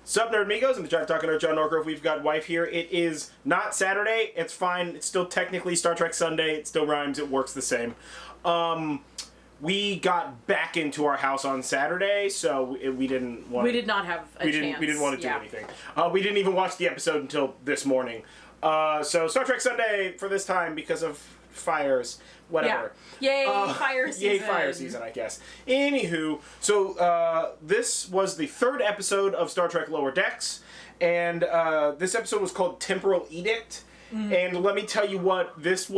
Sup, Nerdmigos, and the Jive Talking Nerd, John Norgrove. We've got Wife here. It is not Saturday. It's fine. It's still technically Star Trek Sunday. It still rhymes. It works the same. We got back into our house on Saturday, so we didn't want. We did not have a chance. We didn't want to do anything. We didn't even watch the episode until this morning. So Star Trek Sunday for this time because of fires. Whatever. Yeah. Yay, fire season. Yay, fire season, I guess. Anywho, so this was the third episode of Star Trek Lower Decks, and this episode was called Temporal Edict. And let me tell you what, this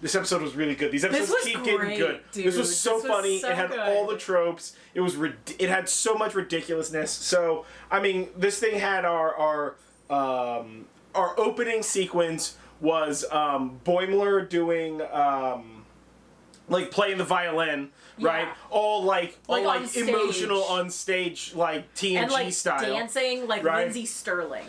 episode was really good. These episodes keep getting good. Dude. This was so funny. So it had all the tropes. It had so much ridiculousness. So, I mean, this thing had our opening sequence was Boimler doing like playing the violin, right? All like emotional on stage, like TNG and like style, dancing like right? Lindsay Sterling.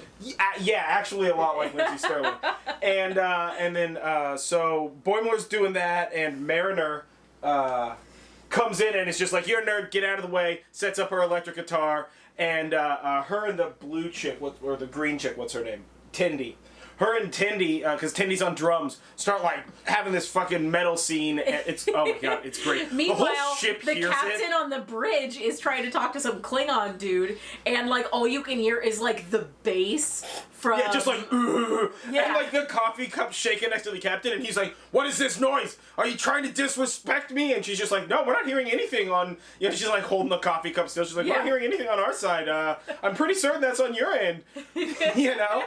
Yeah, actually a lot like Lindsay Sterling. And then so Boimler's doing that, and Mariner comes in and it's just like, "You're a nerd, get out of the way." Sets up her electric guitar, and her and the blue chick, or the green chick, what's her name? Tindy. Her and Tindy, because Tindy's on drums, start like having this fucking metal scene. And it's oh my god, it's great. Meanwhile, the whole ship the hears captain on the bridge is trying to talk to some Klingon dude, and like all you can hear is like the bass from just like and like the coffee cup shaking next to the captain, and he's like, "What is this noise? Are you trying to disrespect me?" And she's just like, "No, we're not hearing anything on." You know, she's like holding the coffee cup still. She's like, "We're not hearing anything on our side. I'm pretty certain that's on your end." You know,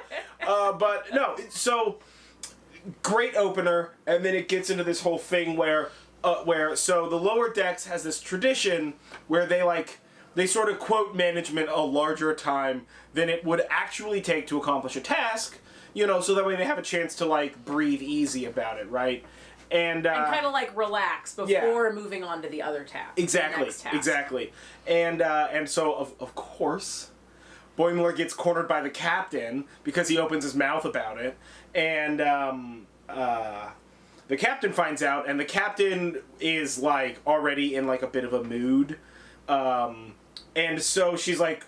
but no. So great opener, and then it gets into this whole thing where so the Lower Decks has this tradition where they sort of quote management a larger time than it would actually take to accomplish a task, you know, so that way they have a chance to like breathe easy about it, right? And kind of like relax before moving on to the other task. Exactly. And so of course Boimler gets cornered by the captain because he opens his mouth about it, and the captain finds out, and the captain is like already in like a bit of a mood, and so she's like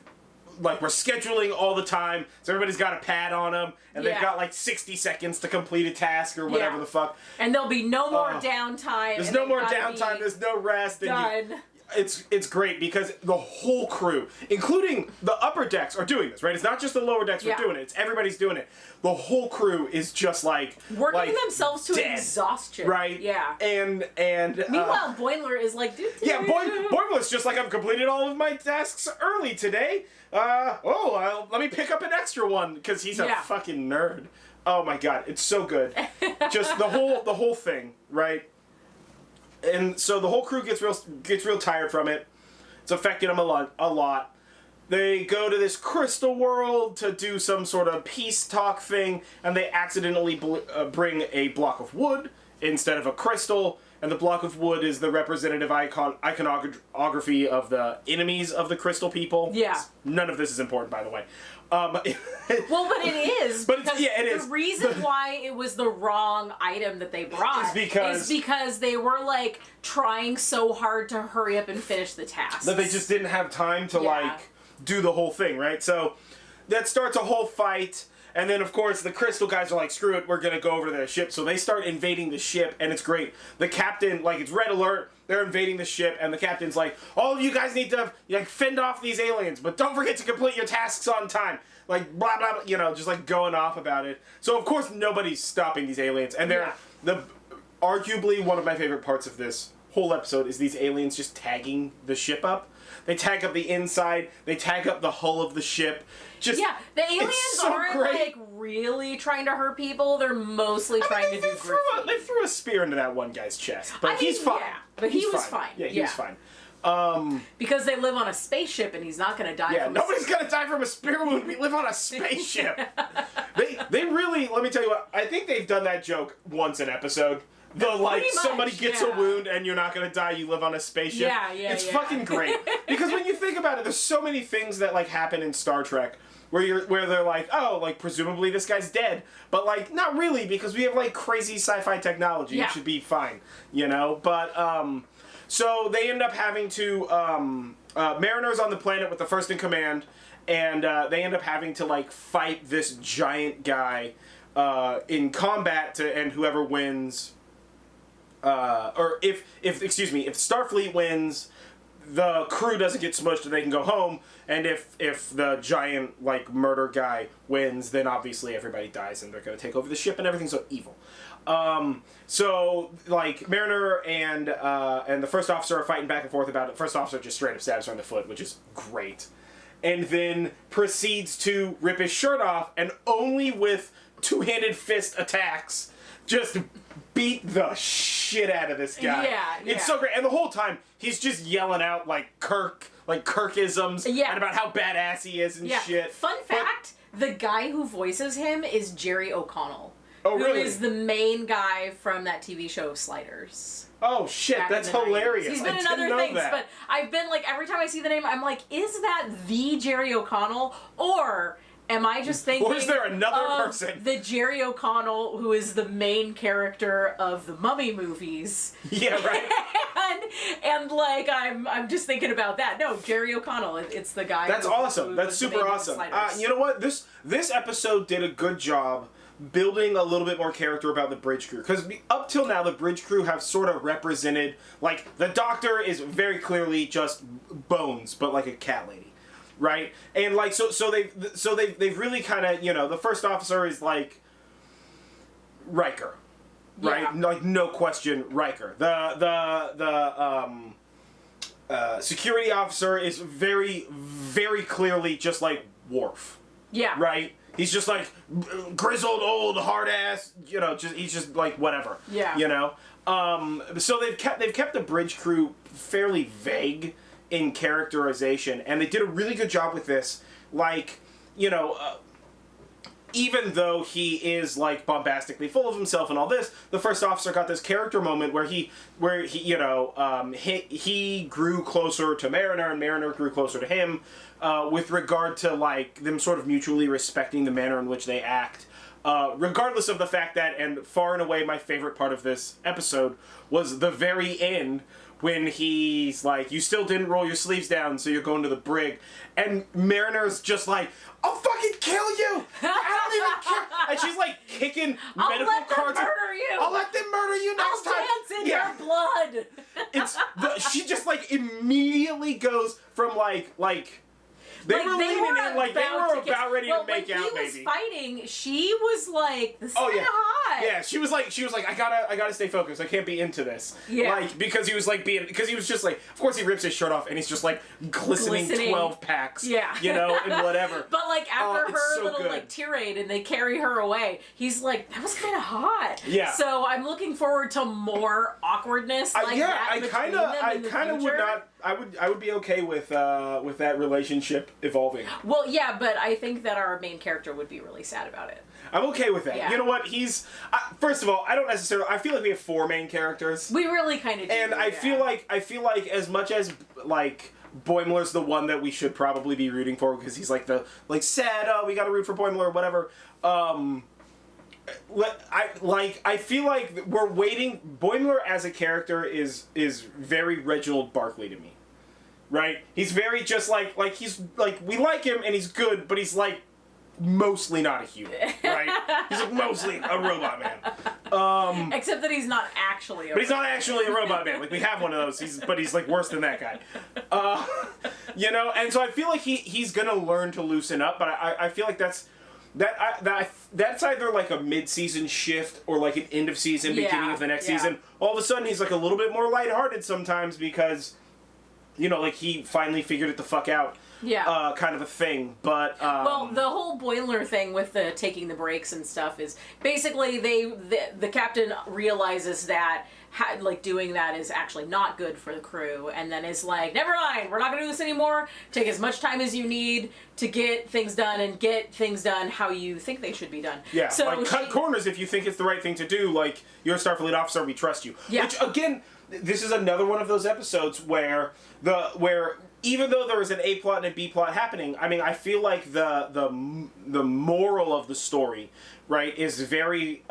we're scheduling all the time, so everybody's got a pad on them, and they've got like 60 seconds to complete a task or whatever the fuck, and there'll be no more downtime. There's no more downtime. There's no rest. Done. It's great because the whole crew, including the upper decks, are doing this, right? It's not just the lower decks who are doing it. It's everybody's doing it. The whole crew is just like working themselves to dead, exhaustion. Right? Yeah. And meanwhile, Boimler is like, Boimler's just like, "I've completed all of my tasks early today. Let me pick up an extra one," because he's a fucking nerd. Oh my god, it's so good. Just the whole thing, right? And so the whole crew gets real tired from it. It's affecting them a lot. They go to this crystal world to do some sort of peace talk thing, and they accidentally bring a block of wood instead of a crystal. And the block of wood is the representative iconography of the enemies of the crystal people. Yeah. None of this is important, by the way. Well, but it is. But it is. The reason why it was the wrong item that they brought is because they were like trying so hard to hurry up and finish the task. That they just didn't have time to like do the whole thing, right? So that starts a whole fight. And then, of course, the crystal guys are like, "Screw it, we're going to go over to their ship." So they start invading the ship, and it's great. The captain, like, it's red alert. They're invading the ship, and the captain's like, "All of you guys need to, like, fend off these aliens, but don't forget to complete your tasks on time." Like, blah, blah, blah, you know, just, like, going off about it. So, of course, nobody's stopping these aliens. And they're, arguably, one of my favorite parts of this whole episode is these aliens just tagging the ship up. They tag up the inside. They tag up the hull of the ship. The aliens aren't like really trying to hurt people. They're mostly trying to do graffiti. They threw a spear into that one guy's chest, but he's fine. Yeah, but he was fine. Yeah, he was fine. Because they live on a spaceship, and he's not going to die. Yeah, nobody's going to die from a spear wound. We live on a spaceship. They really. Let me tell you what. I think they've done that joke once an episode. Somebody gets a wound and you're not gonna die, you live on a spaceship. It's fucking great. Because when you think about it, there's so many things that like happen in Star Trek where they're like, "Oh, like presumably this guy's dead." But like not really, because we have like crazy sci-fi technology. It should be fine, you know? But so they end up having to Mariner's on the planet with the first in command, and they end up having to like fight this giant guy in combat and whoever wins, or if Starfleet wins, the crew doesn't get smushed and they can go home, and if the giant like murder guy wins, then obviously everybody dies and they're gonna take over the ship and everything's so evil. So like Mariner and the first officer are fighting back and forth about it. First officer just straight up stabs her in the foot, which is great, and then proceeds to rip his shirt off, and only with two-handed fist attacks just beat the shit out of this guy. Yeah. It's so great, and the whole time he's just yelling out like Kirkisms, and about how badass he is and shit. Fun fact: the guy who voices him is Jerry O'Connell. Oh, really? Who is the main guy from that TV show Sliders. Oh, shit, that's hilarious. 90s. He's been in other things, but I've been like, every time I see the name, I'm like, is that the Jerry O'Connell? Or am I just thinking... Or is there another person? The Jerry O'Connell who is the main character of the Mummy movies. Yeah, right. and like, I'm just thinking about that. No, Jerry O'Connell, it's the guy. That's awesome. That's super awesome. You know what? This episode did a good job building a little bit more character about the bridge crew, because up till now the bridge crew have sort of represented, like, the doctor is very clearly just Bones, but like a cat lady, right? And like so they've really kind of, you know, the first officer is like Riker, right? Yeah. Like, no question, Riker. The security officer is very, very clearly just like Worf. Yeah. Right? He's just like grizzled, old, hard ass. You know, he's just like whatever. Yeah. You know. So they've kept the bridge crew fairly vague in characterization, and they did a really good job with this. Like, you know, even though he is like bombastically full of himself and all this, the first officer got this character moment where he you know, he grew closer to Mariner, and Mariner grew closer to him, with regard to like them sort of mutually respecting the manner in which they act. Regardless of the fact that, and far and away my favorite part of this episode was the very end, when he's like, you still didn't roll your sleeves down, so you're going to the brig. And Mariner's just like, I'll fucking kill you! I don't even care! And she's like kicking medical cards. I'll let them murder you next time! I'll dance in your blood! She just like immediately goes from like they were about ready to make out, maybe. When he was fighting, she was like, this is hot. Yeah, she was like, I gotta stay focused. I can't be into this. Yeah. Like, because he was just like, of course he rips his shirt off and he's just like glistening 12 packs. Yeah. You know, and whatever. But like after her so little good. like tirade and they carry her away, he's like, that was kind of hot. Yeah. So I'm looking forward to more awkwardness like that. I kind of would not. I would be okay with that relationship evolving. Well, yeah, but I think that our main character would be really sad about it. I'm okay with that. Yeah. You know what? First of all, I don't necessarily. I feel like we have 4 main characters. We really kind of do. And I feel like as much as like Boimler's the one that we should probably be rooting for, because he's like the sad, oh, we got to root for Boimler or whatever. I feel like we're waiting. Boimler as a character is very Reginald Barkley to me. Right? He's very just like he's like, we like him and he's good, but he's like mostly not a human, right? He's like mostly a robot man. Except that he's not actually a robot. He's not actually a robot man. Like, we have one of those, but he's like worse than that guy. You know, and so I feel like he's gonna learn to loosen up, but I feel like that's either like a mid-season shift or like an end of season, beginning of the next season. All of a sudden he's like a little bit more lighthearted sometimes because, you know, like he finally figured it the fuck out. Yeah. Kind of a thing, but well, the whole boiler thing with the taking the breaks and stuff is basically the captain realizes that doing that is actually not good for the crew, and then is like, never mind, we're not gonna do this anymore. Take as much time as you need to get things done, and get things done how you think they should be done. Yeah, so like cut corners if you think it's the right thing to do. Like, you're a Starfleet officer, we trust you. Yeah. Which again, this is another one of those episodes where even though there was an A plot and a B plot happening, I mean, I feel like the moral of the story, right, is very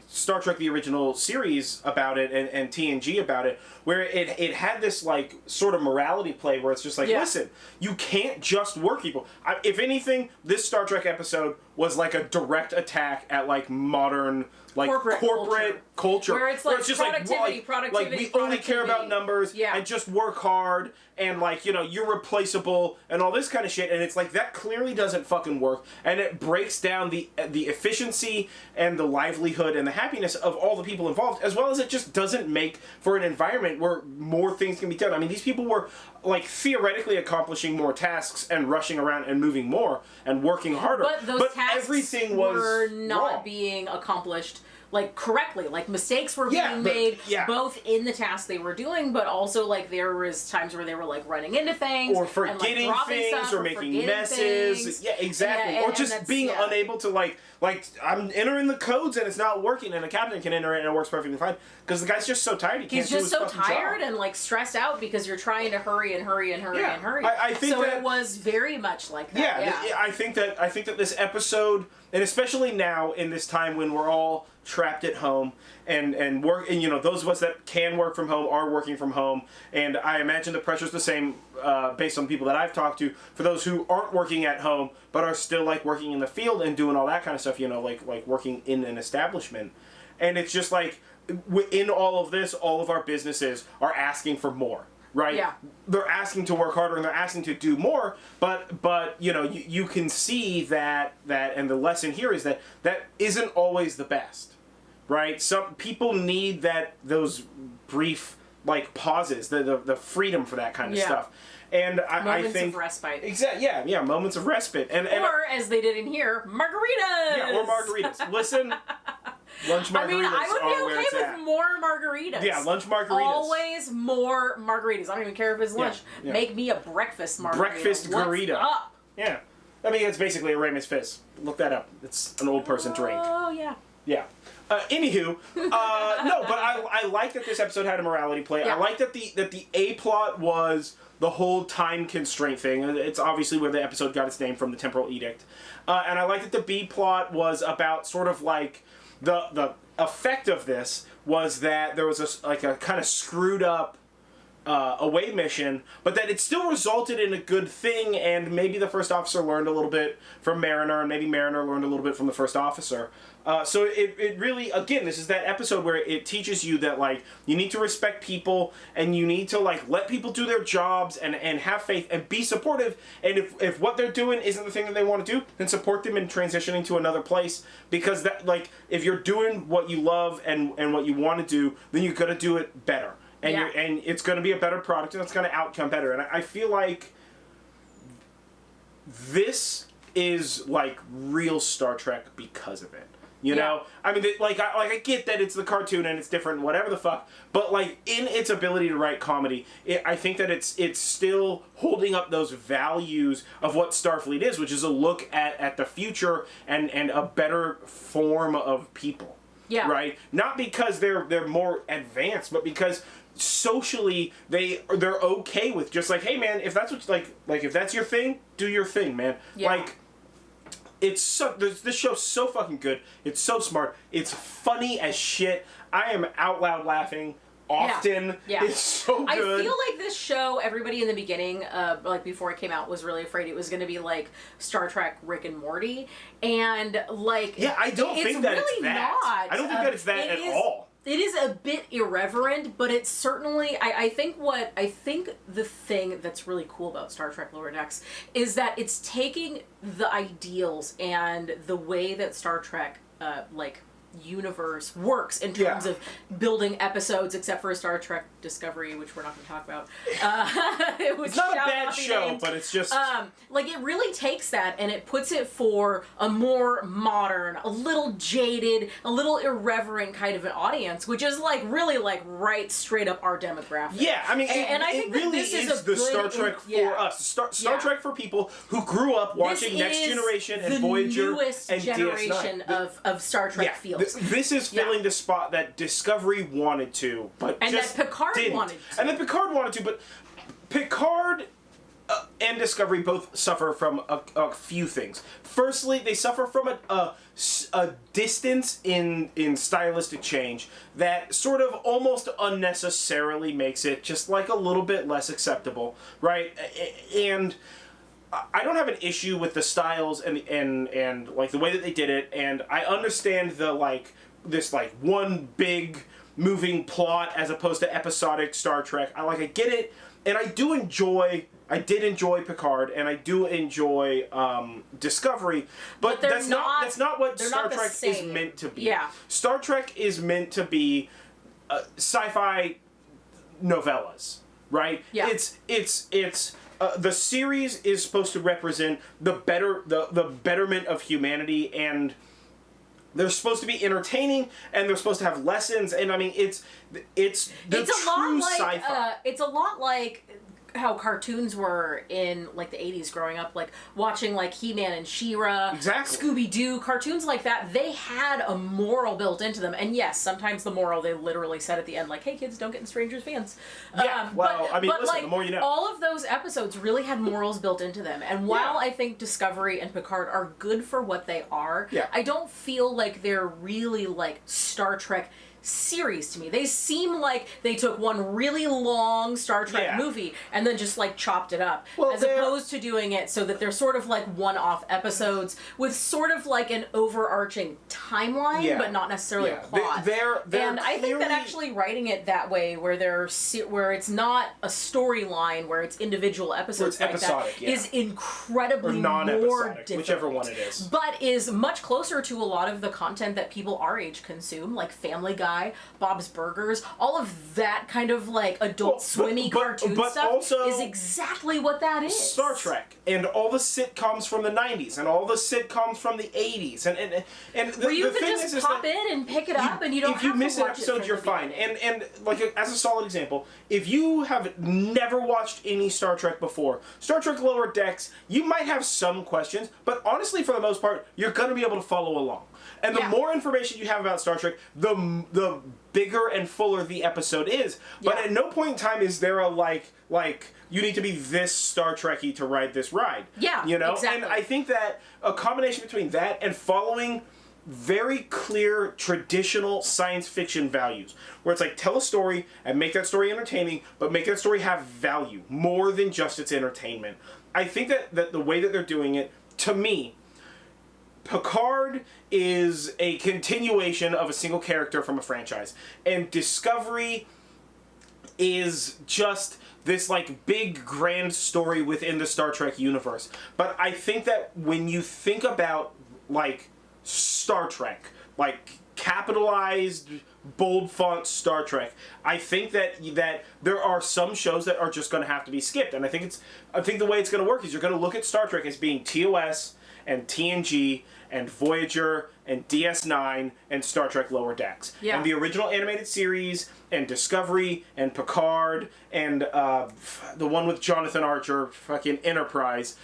Star Trek the original series about it and TNG about it, where it had this like sort of morality play where it's just like, listen, you can't just work people. If anything, this Star Trek episode was like a direct attack at like modern like corporate culture where it's just productivity, like we only care about numbers and just work hard and like, you know, you're replaceable and all this kind of shit, and it's like that clearly doesn't fucking work, and it breaks down the efficiency and the livelihood and the happiness of all the people involved, as well as it just doesn't make for an environment where more things can be done. I mean, these people were like theoretically accomplishing more tasks and rushing around and moving more and working harder, but those tasks everything were not wrong. being accomplished like correctly. Like mistakes were being made both in the tasks they were doing, but also like there was times where they were like running into things or forgetting and, like, things or making messes. Things. Yeah, exactly. Or just being unable to like I'm entering the codes and it's not working, and a captain can enter it and it works perfectly fine because the guy's just so tired he can't do his fucking job. He's just so tired and like stressed out because you're trying to hurry. I think so that it was very much like that. Yeah. I think that this episode, and especially now in this time when we're all trapped at home and work, and you know, those of us that can work from home are working from home, and I imagine the pressure's the same based on people that I've talked to for those who aren't working at home but are still like working in the field and doing all that kind of stuff, you know, like working in an establishment. And it's just like in all of this, all of our businesses are asking for more. Right? Yeah. They're asking to work harder and they're asking to do more, but you know, you can see that and the lesson here is that isn't always the best. Right? Some people need those brief like pauses, the freedom for that kind of stuff. And I think moments of respite. Exactly. Yeah, moments of respite. And or as they did in here, margaritas. Yeah, or margaritas. Listen, lunch margaritas. I mean, I would be okay with more margaritas. Yeah, lunch margaritas. Always more margaritas. I don't even care if it's lunch. Yeah. Make me a breakfast margarita. Breakfast garita. What's up? Yeah. I mean, it's basically a Ramus Fizz. Look that up. It's an old person drink. Oh, yeah. Yeah. Anywho, no, but I like that this episode had a morality play. Yeah. I like that the A plot was the whole time constraint thing. It's obviously where the episode got its name from, the Temporal Edict. And I like that the B plot was about sort of like the effect of this was that there was a kind of screwed up away mission, but that it still resulted in a good thing, and maybe the first officer learned a little bit from Mariner, and maybe Mariner learned a little bit from the first officer. So it really, again, this is that episode where it teaches you that, like, you need to respect people, and you need to, like, let people do their jobs, and have faith, and be supportive, and if what they're doing isn't the thing that they want to do, then support them in transitioning to another place, because that, like, if you're doing what you love and what you want to do, then you're going to do it better. And and it's going to be a better product, and it's going to outcome better. And I feel like this is like real Star Trek because of it. You know, I mean, I get that it's the cartoon and it's different, and whatever the fuck. But like in its ability to write comedy, I think that it's still holding up those values of what Starfleet is, which is a look at the future and a better form of people. Yeah. Right. Not because they're more advanced, but because socially they're okay with just like, hey man, if that's what like if that's your thing, do your thing, man. Yeah. Like it's so this show's so fucking good. It's so smart. It's funny as shit. I am out loud laughing often. Yeah. It's so good. I feel like this show, everybody in the beginning, like before it came out, was really afraid it was going to be like Star Trek Rick and Morty, and like I don't think that really it's that. Not. I don't think that it's that at all. It is a bit irreverent, but it's certainly, I think the thing that's really cool about Star Trek Lower Decks is that it's taking the ideals and the way that Star Trek, universe works in terms of building episodes, except for Star Trek Discovery, which we're not going to talk about. It's not a bad show, but it's just like it really takes that and it puts it for a more modern, a little jaded, a little irreverent kind of an audience, which is like really like right straight up our demographic. Yeah, I mean, and I think really this is the Star Trek for us. Star Trek for people who grew up watching Next Generation and Voyager and generation DS9. of Star Trek feels. This is filling the spot that Discovery wanted to, but and just that Picard didn't. wanted to. And then Picard wanted to, but Picard and Discovery both suffer from a few things. Firstly, they suffer from a distance in stylistic change that sort of almost unnecessarily makes it just like a little bit less acceptable, right? And I don't have an issue with the styles and like the way that they did it, and I understand the like this like one big moving plot as opposed to episodic Star Trek. I get it, and I did enjoy Picard, and I do enjoy Discovery, but that's not what Star Trek is meant to be. Yeah. Star Trek is meant to be sci-fi novellas, right? Yeah. It's the series is supposed to represent the betterment of humanity, and they're supposed to be entertaining, and they're supposed to have lessons, and I mean it's true sci-fi. It's a lot like how cartoons were in like the 80s growing up, like watching like He-Man and She-Ra, exactly. Scooby-Doo, cartoons like that. They had a moral built into them, and yes, sometimes the moral they literally said at the end, like, "Hey kids, don't get in strangers' fans." Yeah, listen, like, the more you know. All of those episodes really had morals built into them, and while I think Discovery and Picard are good for what they are, I don't feel like they're really like Star Trek series to me. They seem like they took one really long Star Trek movie and then just like chopped it up, as opposed to doing it so that they're sort of like one-off episodes with sort of like an overarching timeline, but not necessarily a plot. And I think that actually writing it that way, where where it's not a storyline, where it's individual episodes like episodic, that, is incredibly more difficult, whichever one it is, but is much closer to a lot of the content that people our age consume, like Family Guy, Bob's Burgers, all of that kind of like adult swimmy cartoon stuff also is exactly what that is. Star Trek and all the sitcoms from the 90s and all the sitcoms from the 80s and where you can just pop in and pick it up and you don't have to watch it. If you miss an episode, you're fine. And like as a solid example, if you have never watched any Star Trek before, Star Trek Lower Decks, you might have some questions, but honestly, for the most part, you're going to be able to follow along. And the more information you have about Star Trek, the bigger and fuller the episode is. But at no point in time is there a like you need to be this Star Trekky to ride this ride. Yeah, you know. exactly. And I think that a combination between that and following very clear traditional science fiction values, where it's like tell a story and make that story entertaining, but make that story have value more than just its entertainment. I think that the way that they're doing it, to me, Picard is a continuation of a single character from a franchise, and Discovery is just this like big grand story within the Star Trek universe. But I think that when you think about like Star Trek, like capitalized bold font Star Trek, I think that there are some shows that are just going to have to be skipped, and I think the way it's going to work is you're going to look at Star Trek as being TOS and TNG and Voyager and DS9 and Star Trek Lower Decks. Yeah. And the original animated series and Discovery and Picard and the one with Jonathan Archer, fucking Enterprise,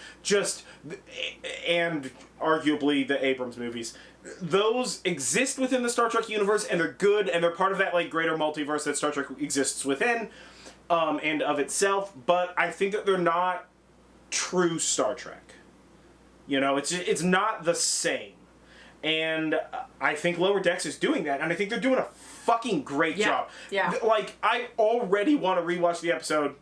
and arguably the Abrams movies. Those exist within the Star Trek universe, and they're good, and they're part of that like greater multiverse that Star Trek exists within, and of itself. But I think that they're not true Star Trek. You know, it's not the same. And I think Lower Decks is doing that, and I think they're doing a fucking great job. Yeah. Like, I already want to rewatch the episode.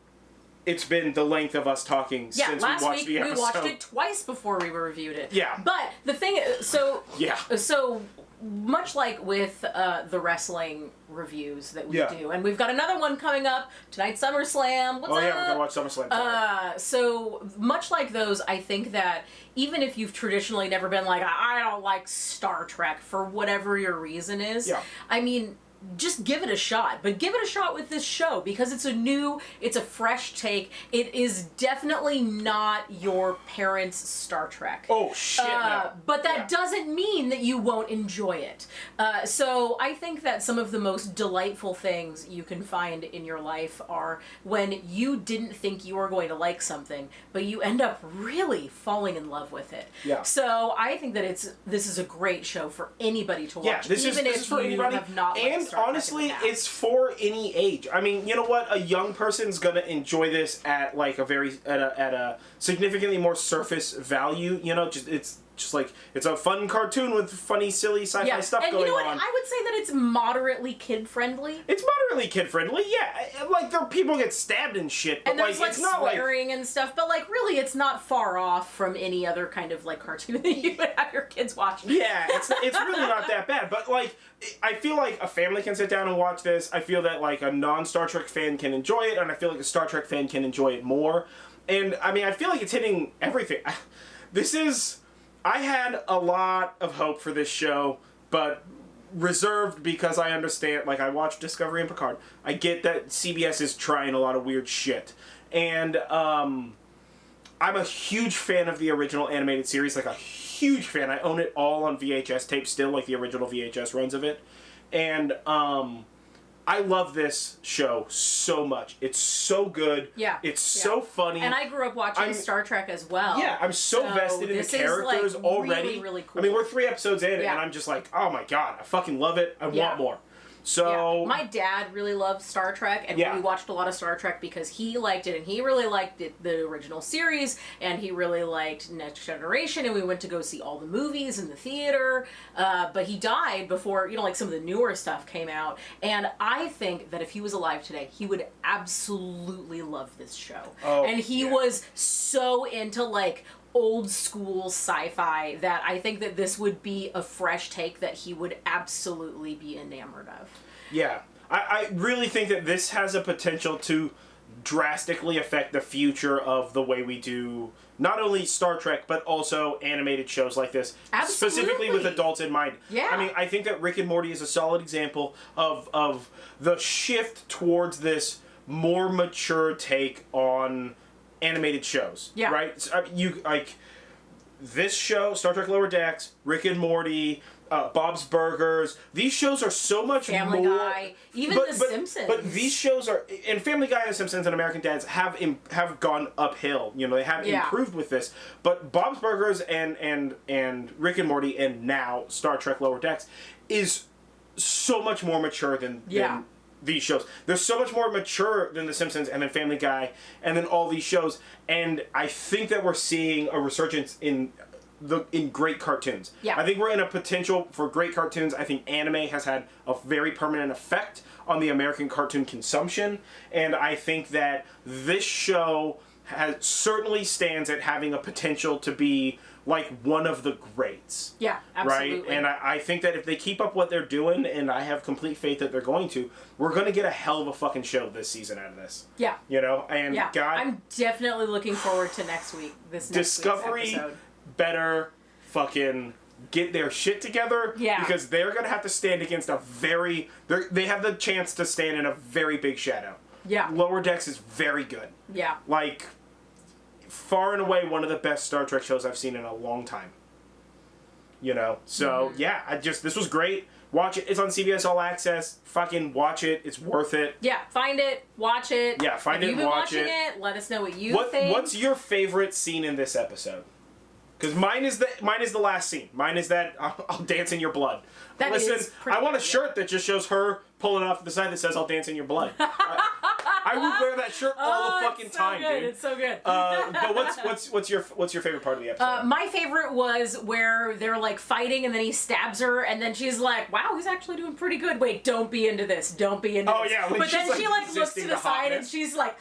It's been the length of us talking since we watched the episode. Last week we watched it twice before we reviewed it. Yeah. But the thing is, so much like with the wrestling reviews that we do, and we've got another one coming up tonight, SummerSlam. What's up? Yeah, we're gonna watch SummerSlam tonight. So much like those, I think that even if you've traditionally never been like, I don't like Star Trek for whatever your reason is, I mean, just give it a shot. But give it a shot with this show, because it's a fresh take. It is definitely not your parents' Star Trek. Oh, shit, no. But that doesn't mean that you won't enjoy it. So I think that some of the most delightful things you can find in your life are when you didn't think you were going to like something, but you end up really falling in love with it. Yeah. So I think that this is a great show for anybody to watch, this even is if for you anybody. have not liked And Trek honestly, in the past. it's for any age. I mean, you know what? A young person's gonna enjoy this at like at a significantly more surface value. You know, it's just like it's a fun cartoon with funny, silly sci-fi stuff going on. And you know what? I would say that it's moderately kid-friendly. It's moderately kid-friendly, yeah. Like, people get stabbed and shit, but and there's like, it's not like swearing and stuff, but like really it's not far off from any other kind of like cartoon that you would have your kids watch. Yeah, it's really not that bad, but like I feel like a family can sit down and watch this. I feel that like a non-Star Trek fan can enjoy it, and I feel like a Star Trek fan can enjoy it more. And I mean, I feel like it's hitting everything. I had a lot of hope for this show, but reserved because I understand, like, I watched Discovery and Picard. I get that CBS is trying a lot of weird shit. And I'm a huge fan of the original animated series, like a huge fan. I own it all on VHS tape still, like the original VHS runs of it. And I love this show so much. It's so good. Yeah. It's so funny. And I grew up watching Star Trek as well. Yeah, I'm so vested in the characters already. Really, really cool. I mean, we're 3 episodes in, and I'm just like, oh my god, I fucking love it. I want more. So my dad really loved Star Trek, and we watched a lot of Star Trek because he liked it, and he really liked the original series, and he really liked Next Generation, and we went to go see all the movies in the theater. But he died before, you know, like some of the newer stuff came out, and I think that if he was alive today, he would absolutely love this show. Oh, and he was so into like old school sci-fi that I think that this would be a fresh take that he would absolutely be enamored of. Yeah. I really think that this has a potential to drastically affect the future of the way we do not only Star Trek, but also animated shows like this. Absolutely. Specifically with adults in mind. Yeah. I mean, I think that Rick and Morty is a solid example of the shift towards this more mature take on animated shows. Yeah. Right? So, you like this show, Star Trek Lower Decks, Rick and Morty, Bob's Burgers. These shows are so much Family more. Guy, even The Simpsons. But these shows are, and Family Guy and The Simpsons and American Dads have gone uphill. You know, they have improved with this. But Bob's Burgers and Rick and Morty and now Star Trek Lower Decks is so much more mature than these shows. They're so much more mature than The Simpsons and then Family Guy and then all these shows. And I think that we're seeing a resurgence in great cartoons. Yeah. I think we're in a potential for great cartoons. I think anime has had a very permanent effect on the American cartoon consumption. And I think that this show certainly stands at having a potential to be like one of the greats. Yeah, absolutely. Right? And I think that if they keep up what they're doing, and I have complete faith that they're going to, we're going to get a hell of a fucking show this season out of this. Yeah. You know? And God, I'm definitely looking forward to next week. Discovery week's episode. Better fucking get their shit together. Yeah. Because they're going to have to stand against they have the chance to stand in a very big shadow. Yeah. Lower Decks is very good. Yeah. Like, far and away one of the best Star Trek shows I've seen in a long time. You know? So, this was great. Watch it. It's on CBS All Access. Fucking watch it. It's worth it. Yeah, find it. Watch it. Yeah, find it and watch it. If you've been watching it, let us know what you think. What's your favorite scene in this episode? Because mine is the last scene. Mine is that I'll dance in your blood. Listen, I want a shirt that just shows her pulling off the side that says I'll dance in your blood. I would wear that shirt all the fucking time, dude. It's so good. But what's your favorite part of the episode? My favorite was where they're like fighting and then he stabs her and then she's like, "Wow, he's actually doing pretty good." Wait, don't be into this. Don't be into this. Oh yeah, but then she like looks to the side and she's like.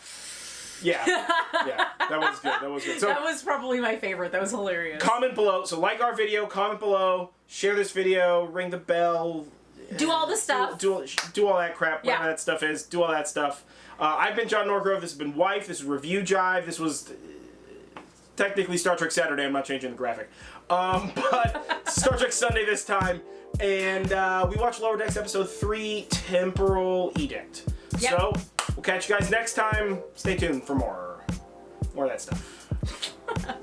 Yeah, that was good. So, that was probably my favorite. That was hilarious. Comment below. So like our video, comment below, share this video, ring the bell. Do all the stuff. Do all that crap, whatever that stuff is. Do all that stuff. I've been John Norgrove. This has been Wife. This is Review Jive. This was technically Star Trek Saturday. I'm not changing the graphic. But Star Trek Sunday this time. And we watched Lower Decks Episode 3, Temporal Edict. Yep. So, we'll catch you guys next time. Stay tuned for more of that stuff.